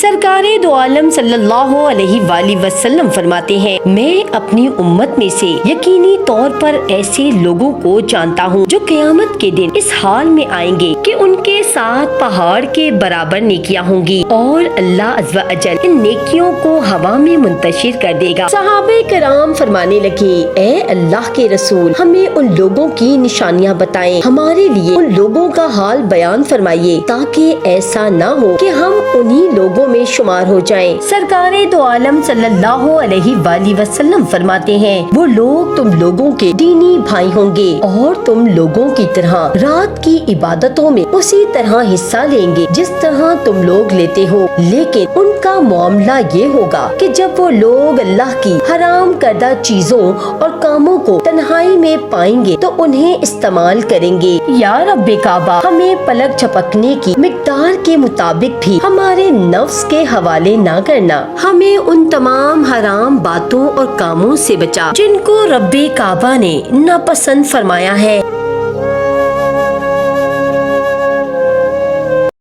سرکار دو عالم صلی اللہ علیہ وآلہ وسلم فرماتے ہیں، میں اپنی امت میں سے یقینی طور پر ایسے لوگوں کو جانتا ہوں جو قیامت کے دن اس حال میں آئیں گے کہ ان کے ساتھ پہاڑ کے برابر نیکیاں ہوں گی اور اللہ عز و جل ان نیکیوں کو ہوا میں منتشر کر دے گا۔ صحابہ کرام فرمانے لگے، اے اللہ کے رسول، ہمیں ان لوگوں کی نشانیاں بتائیں، ہمارے لیے ان لوگوں کا حال بیان فرمائیے تاکہ ایسا نہ ہو کہ ہم انہی لوگوں میں شمار ہو جائیں۔ سرکار دو عالم صلی اللہ علیہ وآلہ وسلم فرماتے ہیں، وہ لوگ تم لوگوں کے دینی بھائی ہوں گے اور تم لوگوں کی طرح رات کی عبادتوں میں اسی طرح حصہ لیں گے جس طرح تم لوگ لیتے ہو، لیکن ان کا معاملہ یہ ہوگا کہ جب وہ لوگ اللہ کی حرام کردہ چیزوں اور کاموں کو تنہائی میں پائیں گے تو انہیں استعمال کریں گے۔ یا رب کعبہ، ہمیں پلک جھپکنے کی مقدار کے مطابق بھی ہمارے نفس کے حوالے نہ کرنا، ہمیں ان تمام حرام باتوں اور کاموں سے بچا جن کو رب کعبہ نے ناپسند فرمایا ہے۔